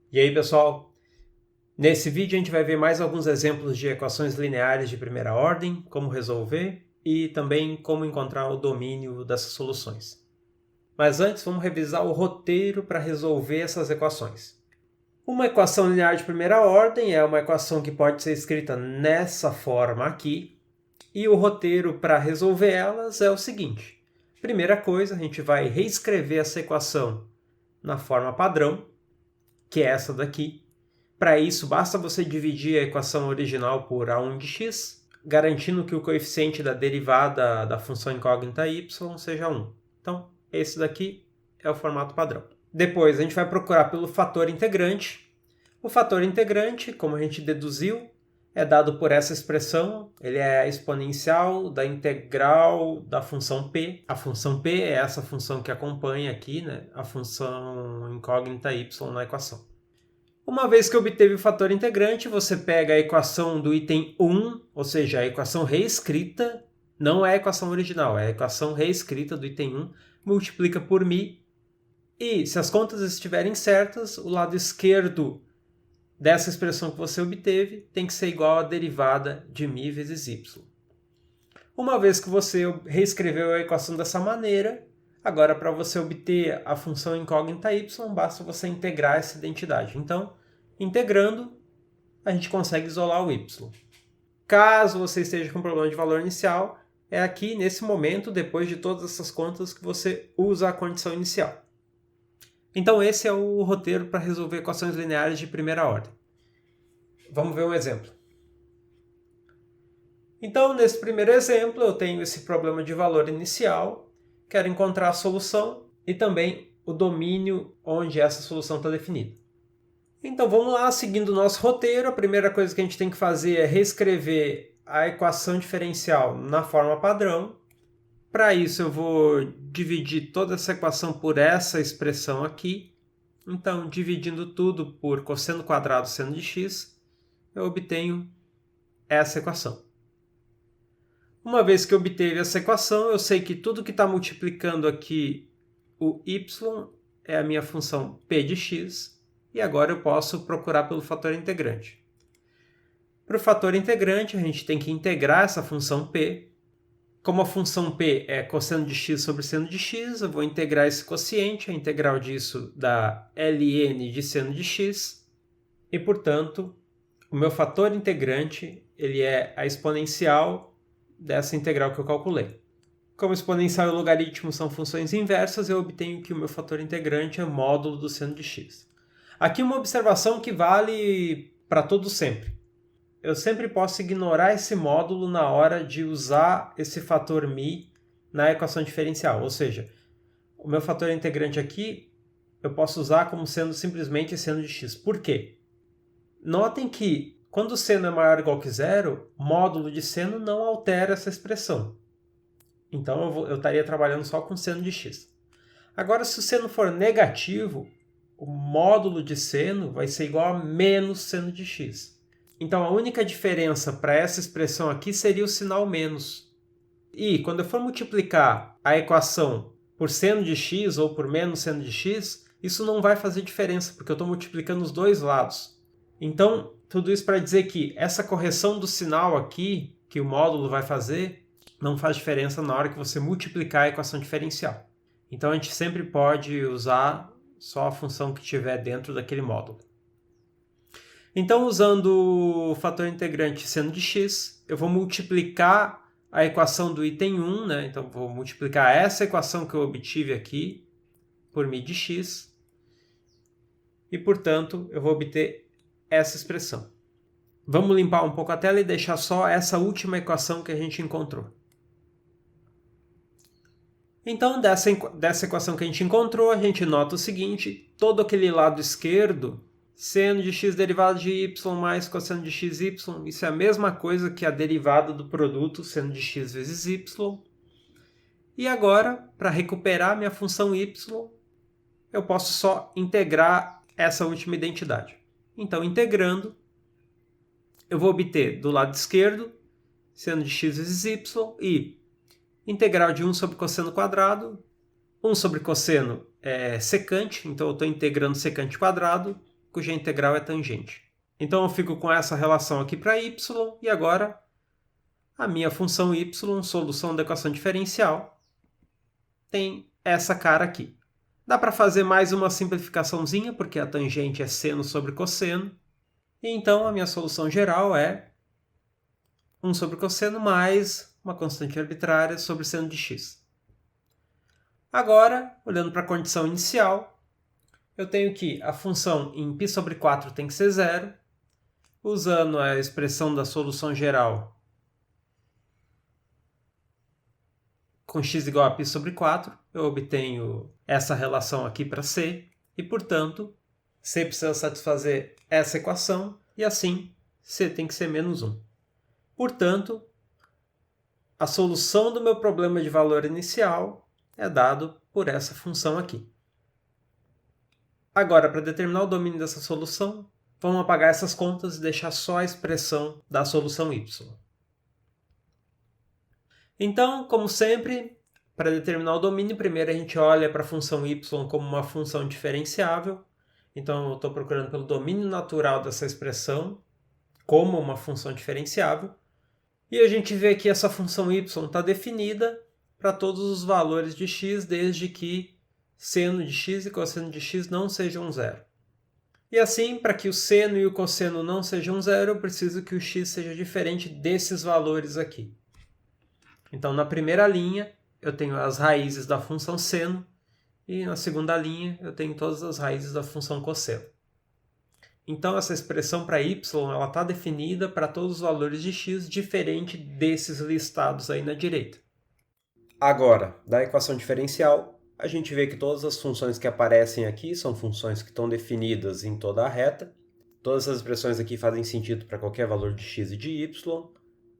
E aí, pessoal? Nesse vídeo a gente vai ver mais alguns exemplos de equações lineares de primeira ordem, como resolver e também como encontrar o domínio dessas soluções. Mas antes, vamos revisar o roteiro para resolver essas equações. Uma equação linear de primeira ordem é uma equação que pode ser escrita nessa forma aqui, e o roteiro para resolver elas é o seguinte. Primeira coisa, a gente vai reescrever essa equação na forma padrão, que é essa daqui. Para isso, basta você dividir a equação original por a1 de x, garantindo que o coeficiente da derivada da função incógnita y seja 1. Então, esse daqui é o formato padrão. Depois, a gente vai procurar pelo fator integrante. O fator integrante, como a gente deduziu, é dado por essa expressão. Ele é a exponencial da integral da função p. A função p é essa função que acompanha aqui, né, a função incógnita y na equação. Uma vez que obteve o fator integrante, você pega a equação do item 1, ou seja, a equação reescrita, não é a equação original, é a equação reescrita do item 1, multiplica por μ, e se as contas estiverem certas, o lado esquerdo dessa expressão que você obteve tem que ser igual à derivada de μ vezes y. Uma vez que você reescreveu a equação dessa maneira, agora para você obter a função incógnita y, basta você integrar essa identidade. Então, integrando, a gente consegue isolar o y. Caso você esteja com problema de valor inicial, é aqui, nesse momento, depois de todas essas contas, que você usa a condição inicial. Então, esse é o roteiro para resolver equações lineares de primeira ordem. Vamos ver um exemplo. Então, nesse primeiro exemplo, eu tenho esse problema de valor inicial, quero encontrar a solução e também o domínio onde essa solução está definida. Então, vamos lá, seguindo o nosso roteiro, a primeira coisa que a gente tem que fazer é reescrever a equação diferencial na forma padrão. Para isso, eu vou dividir toda essa equação por essa expressão aqui. Então, dividindo tudo por cosseno quadrado seno de x, eu obtenho essa equação. Uma vez que eu obteve essa equação, eu sei que tudo que está multiplicando aqui o y é a minha função p de x, e agora eu posso procurar pelo fator integrante. Para o fator integrante, a gente tem que integrar essa função p. Como a função p é cosseno de x sobre seno de x, eu vou integrar esse quociente, a integral disso dá ln de seno de x, e, portanto, o meu fator integrante ele é a exponencial dessa integral que eu calculei. Como exponencial e logaritmo são funções inversas, eu obtenho que o meu fator integrante é módulo do seno de x. Aqui uma observação que vale para todo sempre. Eu sempre posso ignorar esse módulo na hora de usar esse fator μ na equação diferencial. Ou seja, o meu fator integrante aqui eu posso usar como sendo simplesmente seno de x. Por quê? Notem que quando o seno é maior ou igual que zero, módulo de seno não altera essa expressão. Então eu estaria trabalhando só com seno de x. Agora, se o seno for negativo, o módulo de seno vai ser igual a menos seno de x. Então a única diferença para essa expressão aqui seria o sinal menos. E quando eu for multiplicar a equação por seno de x ou por menos seno de x, isso não vai fazer diferença, porque eu estou multiplicando os dois lados. Então, tudo isso para dizer que essa correção do sinal aqui, que o módulo vai fazer, não faz diferença na hora que você multiplicar a equação diferencial. Então, a gente sempre pode usar só a função que tiver dentro daquele módulo. Então, usando o fator integrante seno de x, eu vou multiplicar a equação do item 1, né? Então, vou multiplicar essa equação que eu obtive aqui por μ de x, e, portanto, eu vou obter essa expressão. Vamos limpar um pouco a tela e deixar só essa última equação que a gente encontrou. Então, dessa equação que a gente encontrou, a gente nota o seguinte: todo aquele lado esquerdo, seno de x derivado de y mais cosseno de xy, isso é a mesma coisa que a derivada do produto seno de x vezes y. E agora, para recuperar minha função y, eu posso só integrar essa última identidade. Então, integrando, eu vou obter do lado esquerdo seno de x vezes y e integral de 1 sobre cosseno quadrado. 1 sobre cosseno é secante, então eu estou integrando secante quadrado. cuja integral é tangente. Então eu fico com essa relação aqui para y, e agora a minha função y, solução da equação diferencial, tem essa cara aqui. Dá para fazer mais uma simplificaçãozinha, porque a tangente é seno sobre cosseno. E então a minha solução geral é 1 sobre cosseno mais uma constante arbitrária sobre seno de x. Agora, olhando para a condição inicial, eu tenho que a função em π sobre 4 tem que ser zero. Usando a expressão da solução geral com x igual a π sobre 4, eu obtenho essa relação aqui para C, e, portanto, C precisa satisfazer essa equação, e assim, C tem que ser menos 1. Portanto, a solução do meu problema de valor inicial é dado por essa função aqui. Agora, para determinar o domínio dessa solução, vamos apagar essas contas e deixar só a expressão da solução y. Então, como sempre, para determinar o domínio, primeiro a gente olha para a função y como uma função diferenciável. Então, eu estou procurando pelo domínio natural dessa expressão como uma função diferenciável. E a gente vê que essa função y está definida para todos os valores de x, desde que seno de x e cosseno de x não sejam zero. E assim, para que o seno e o cosseno não sejam zero, eu preciso que o x seja diferente desses valores aqui. Então, na primeira linha, eu tenho as raízes da função seno, e na segunda linha, eu tenho todas as raízes da função cosseno. Então, essa expressão para y está definida para todos os valores de x, diferente desses listados aí na direita. Agora, da equação diferencial, a gente vê que todas as funções que aparecem aqui são funções que estão definidas em toda a reta. Todas essas expressões aqui fazem sentido para qualquer valor de x e de y.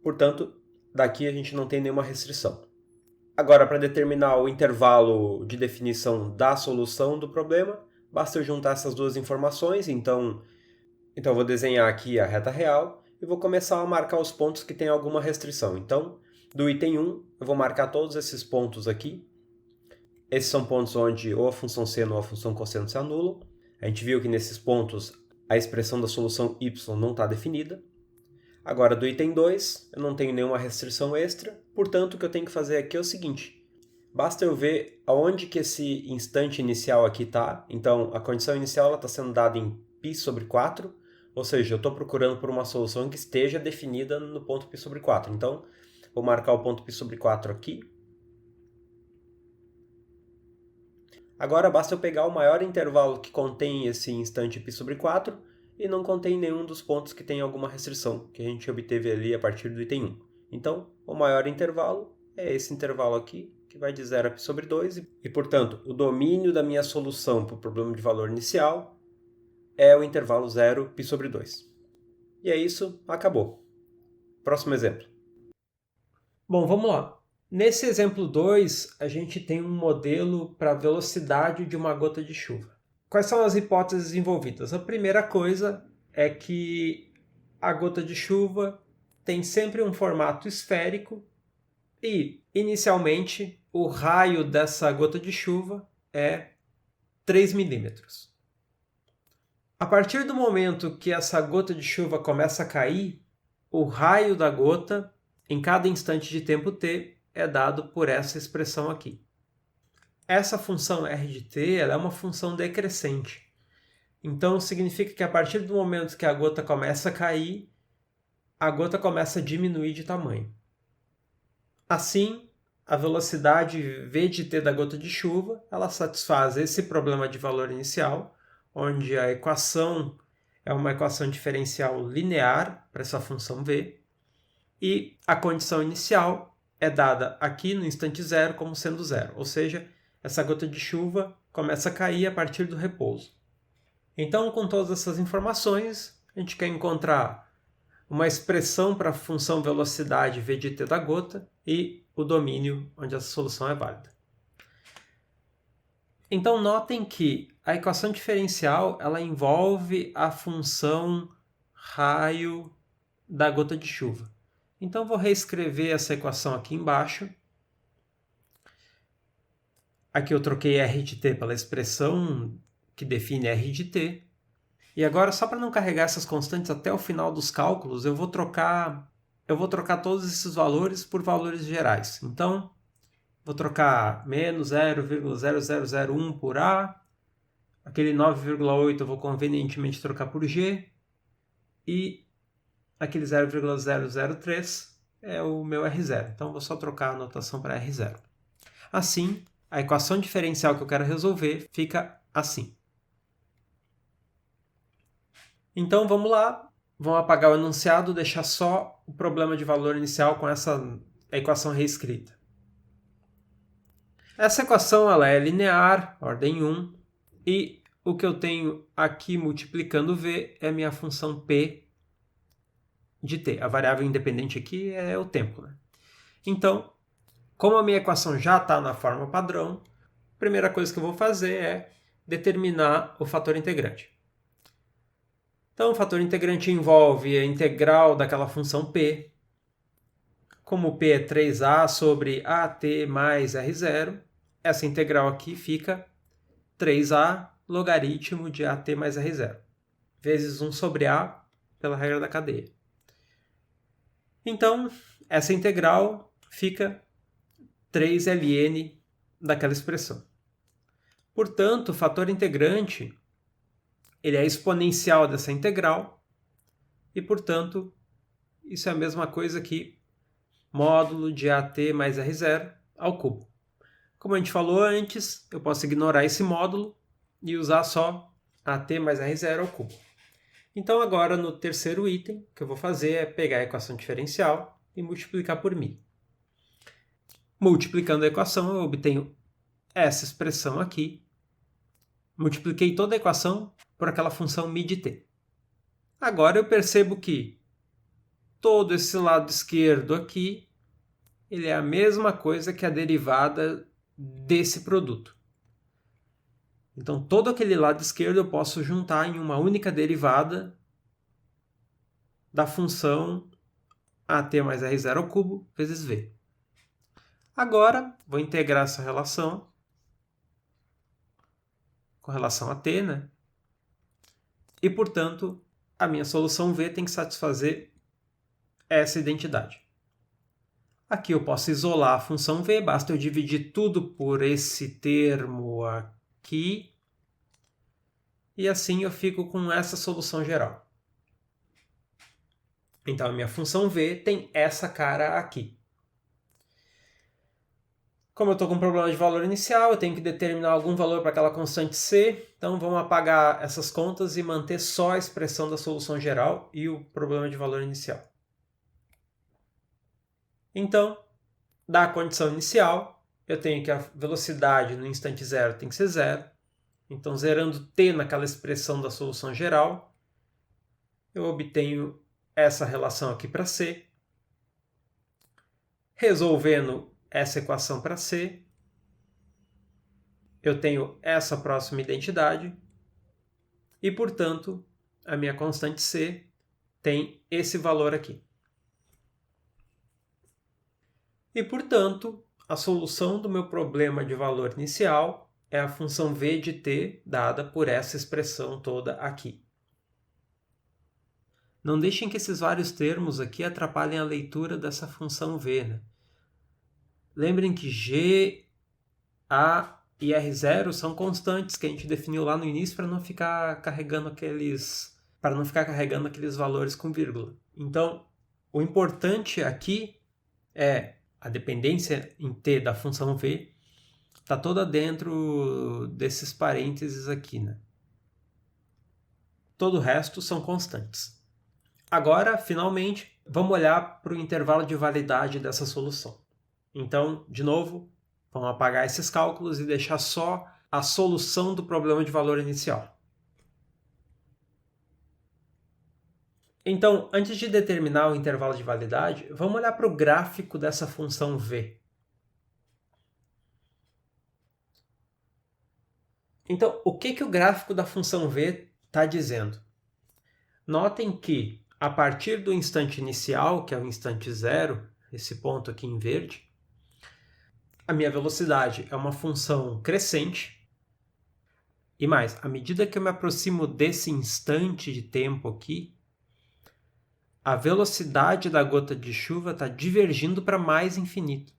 Portanto, daqui a gente não tem nenhuma restrição. Agora, para determinar o intervalo de definição da solução do problema, basta eu juntar essas duas informações. Então eu vou desenhar aqui a reta real e vou começar a marcar os pontos que têm alguma restrição. Então, do item 1, eu vou marcar todos esses pontos aqui. Esses são pontos onde ou a função seno ou a função cosseno se anulam. A gente viu que nesses pontos a expressão da solução y não está definida. Agora, do item 2, eu não tenho nenhuma restrição extra, portanto, o que eu tenho que fazer aqui é o seguinte. Basta eu ver aonde que esse instante inicial aqui está. Então, a condição inicial está sendo dada em π sobre 4, ou seja, eu estou procurando por uma solução que esteja definida no ponto π sobre 4. Então, vou marcar o ponto π sobre 4 aqui. Agora, basta eu pegar o maior intervalo que contém esse instante π sobre 4 e não contém nenhum dos pontos que tem alguma restrição, que a gente obteve ali a partir do item 1. Então, o maior intervalo é esse intervalo aqui, que vai de 0 a π sobre 2, e, portanto, o domínio da minha solução para o problema de valor inicial é o intervalo 0, π sobre 2. E é isso, acabou. Próximo exemplo. Bom, vamos lá. Nesse exemplo 2, a gente tem um modelo para a velocidade de uma gota de chuva. Quais são as hipóteses envolvidas? A primeira coisa é que a gota de chuva tem sempre um formato esférico e, inicialmente, o raio dessa gota de chuva é 3 milímetros. A partir do momento que essa gota de chuva começa a cair, o raio da gota, em cada instante de tempo t, é dado por essa expressão aqui. Essa função r de t ela é uma função decrescente. Então, significa que a partir do momento que a gota começa a cair, a gota começa a diminuir de tamanho. Assim, a velocidade v de t da gota de chuva ela satisfaz esse problema de valor inicial, onde a equação é uma equação diferencial linear para essa função v, e a condição inicial é dada aqui no instante zero como sendo zero, ou seja, essa gota de chuva começa a cair a partir do repouso. Então, com todas essas informações, a gente quer encontrar uma expressão para a função velocidade v de t da gota e o domínio onde essa solução é válida. Então, notem que a equação diferencial ela envolve a função raio da gota de chuva. Então, vou reescrever essa equação aqui embaixo. Aqui eu troquei r de t pela expressão que define r de t. E agora, só para não carregar essas constantes até o final dos cálculos, eu vou trocar todos esses valores por valores gerais. Então, vou trocar menos 0,0001 por A, aquele 9,8 eu vou convenientemente trocar por G, e aquele 0,003 é o meu R0. Então, vou só trocar a notação para R0. Assim, a equação diferencial que eu quero resolver fica assim. Então, vamos lá. Vamos apagar o enunciado, deixar só o problema de valor inicial com essa equação reescrita. Essa equação ela é linear, ordem 1, e o que eu tenho aqui multiplicando v é a minha função p de t. A variável independente aqui é o tempo, né? Então, como a minha equação já está na forma padrão, a primeira coisa que eu vou fazer é determinar o fator integrante. Então, o fator integrante envolve a integral daquela função p. Como p é 3a sobre at mais r0, essa integral aqui fica 3a logaritmo de at mais r0, vezes 1 sobre a pela regra da cadeia. Então, essa integral fica 3ln daquela expressão. Portanto, o fator integrante ele é exponencial dessa integral e, portanto, isso é a mesma coisa que módulo de at mais r0 ao cubo. Como a gente falou antes, eu posso ignorar esse módulo e usar só at mais r0 ao cubo. Então, agora, no terceiro item, o que eu vou fazer é pegar a equação diferencial e multiplicar por μ. Multiplicando a equação, eu obtenho essa expressão aqui. Multipliquei toda a equação por aquela função μ de t. Agora eu percebo que todo esse lado esquerdo aqui ele é a mesma coisa que a derivada desse produto. Então, todo aquele lado esquerdo eu posso juntar em uma única derivada da função at mais r0 ao cubo vezes v. Agora, vou integrar essa relação com relação a t, né? E, portanto, a minha solução v tem que satisfazer essa identidade. Aqui eu posso isolar a função v, basta eu dividir tudo por esse termo aqui, e assim eu fico com essa solução geral. Então, a minha função v tem essa cara aqui. Como eu estou com um problema de valor inicial, eu tenho que determinar algum valor para aquela constante c, então vamos apagar essas contas e manter só a expressão da solução geral e o problema de valor inicial. Então, da condição inicial, eu tenho que a velocidade no instante zero tem que ser zero. Então, zerando t naquela expressão da solução geral, eu obtenho essa relação aqui para c. Resolvendo essa equação para c, eu tenho essa próxima identidade e, portanto, a minha constante c tem esse valor aqui. E, portanto, a solução do meu problema de valor inicial é a função v de t dada por essa expressão toda aqui. Não deixem que esses vários termos aqui atrapalhem a leitura dessa função v, né? Lembrem que g, a e r0 são constantes que a gente definiu lá no início para não ficar carregando aqueles valores com vírgula. Então, o importante aqui é a dependência em t da função v está toda dentro desses parênteses aqui, né? Todo o resto são constantes. Agora, finalmente, vamos olhar para o intervalo de validade dessa solução. Então, de novo, vamos apagar esses cálculos e deixar só a solução do problema de valor inicial. Então, antes de determinar o intervalo de validade, vamos olhar para o gráfico dessa função v. Então, o que o gráfico da função v está dizendo? Notem que, a partir do instante inicial, que é o instante zero, esse ponto aqui em verde, a minha velocidade é uma função crescente. E mais, à medida que eu me aproximo desse instante de tempo aqui, a velocidade da gota de chuva está divergindo para mais infinito.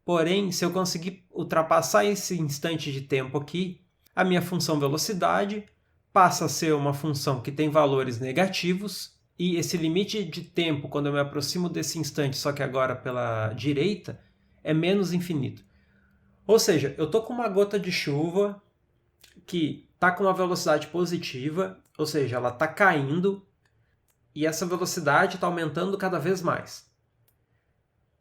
Porém, se eu conseguir ultrapassar esse instante de tempo aqui, a minha função velocidade passa a ser uma função que tem valores negativos, e esse limite de tempo, quando eu me aproximo desse instante, só que agora pela direita, é menos infinito. Ou seja, eu estou com uma gota de chuva que está com uma velocidade positiva, ou seja, ela está caindo, e essa velocidade está aumentando cada vez mais.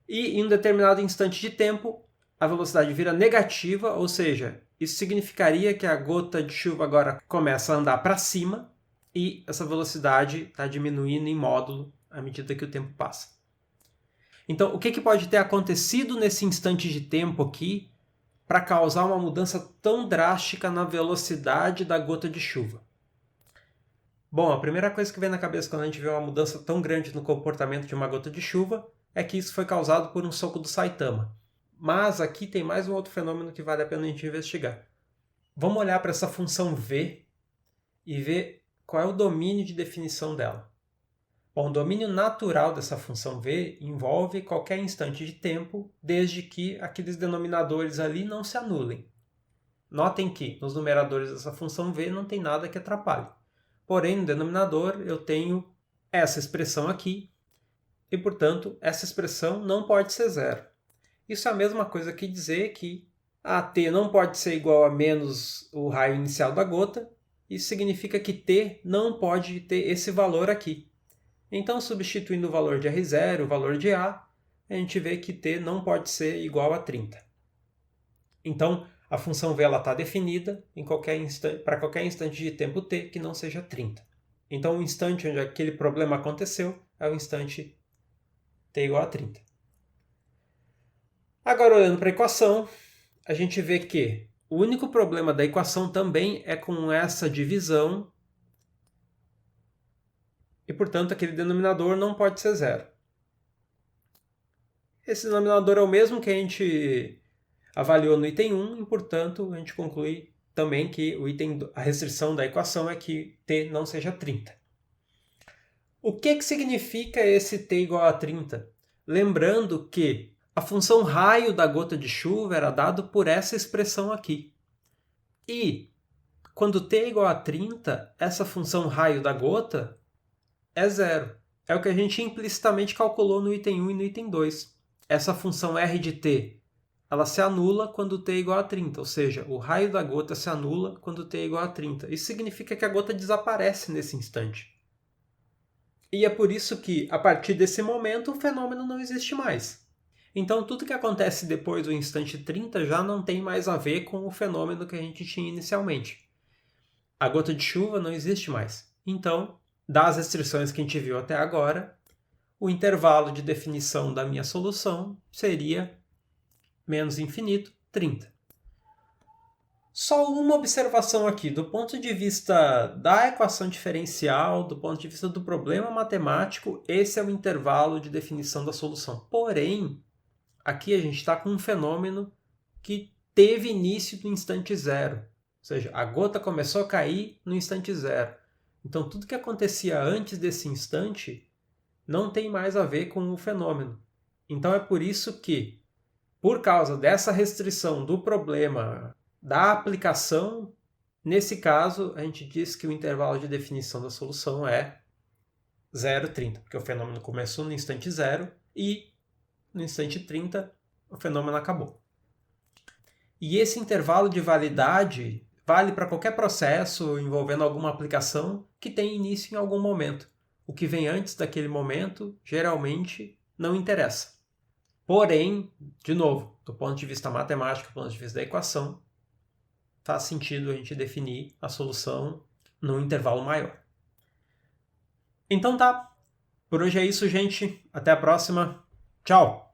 E em um determinado instante de tempo, a velocidade vira negativa, ou seja, isso significaria que a gota de chuva agora começa a andar para cima e essa velocidade está diminuindo em módulo à medida que o tempo passa. Então, o que pode ter acontecido nesse instante de tempo aqui para causar uma mudança tão drástica na velocidade da gota de chuva? Bom, a primeira coisa que vem na cabeça quando a gente vê uma mudança tão grande no comportamento de uma gota de chuva é que isso foi causado por um soco do Saitama. Mas aqui tem mais um outro fenômeno que vale a pena a gente investigar. Vamos olhar para essa função V e ver qual é o domínio de definição dela. Bom, o domínio natural dessa função V envolve qualquer instante de tempo, desde que aqueles denominadores ali não se anulem. Notem que nos numeradores dessa função V não tem nada que atrapalhe. Porém, no denominador eu tenho essa expressão aqui, e, portanto, essa expressão não pode ser zero. Isso é a mesma coisa que dizer que a t não pode ser igual a menos o raio inicial da gota. Isso significa que t não pode ter esse valor aqui. Então, substituindo o valor de R0 e o valor de A gente vê que t não pode ser igual a 30. Então, a função V está definida para qualquer instante de tempo t que não seja 30. Então, o instante onde aquele problema aconteceu é o instante t igual a 30. Agora, olhando para a equação, a gente vê que o único problema da equação também é com essa divisão e, portanto, aquele denominador não pode ser zero. Esse denominador é o mesmo que a gente avaliou no item 1 e, portanto, a gente conclui também que a restrição da equação é que t não seja 30. O que significa esse t igual a 30? Lembrando que a função raio da gota de chuva era dada por essa expressão aqui. E, quando t é igual a 30, essa função raio da gota é zero. É o que a gente implicitamente calculou no item 1 e no item 2. Essa função r de t ela se anula quando t é igual a 30, ou seja, o raio da gota se anula quando t é igual a 30. Isso significa que a gota desaparece nesse instante. E é por isso que, a partir desse momento, o fenômeno não existe mais. Então, tudo que acontece depois do instante 30 já não tem mais a ver com o fenômeno que a gente tinha inicialmente. A gota de chuva não existe mais. Então, das restrições que a gente viu até agora, o intervalo de definição da minha solução seria menos infinito, 30. Só uma observação aqui, do ponto de vista da equação diferencial, do ponto de vista do problema matemático, esse é o intervalo de definição da solução. Porém, aqui a gente está com um fenômeno que teve início no instante zero. Ou seja, a gota começou a cair no instante zero. Então, tudo que acontecia antes desse instante não tem mais a ver com o fenômeno. Então, é por isso que, por causa dessa restrição do problema da aplicação, nesse caso, a gente diz que o intervalo de definição da solução é 0,30, porque o fenômeno começou no instante zero e no instante 30 o fenômeno acabou. E esse intervalo de validade vale para qualquer processo envolvendo alguma aplicação que tenha início em algum momento. O que vem antes daquele momento, geralmente, não interessa. Porém, de novo, do ponto de vista matemático, do ponto de vista da equação, faz sentido a gente definir a solução num intervalo maior. Então tá. Por hoje é isso, gente. Até a próxima. Tchau!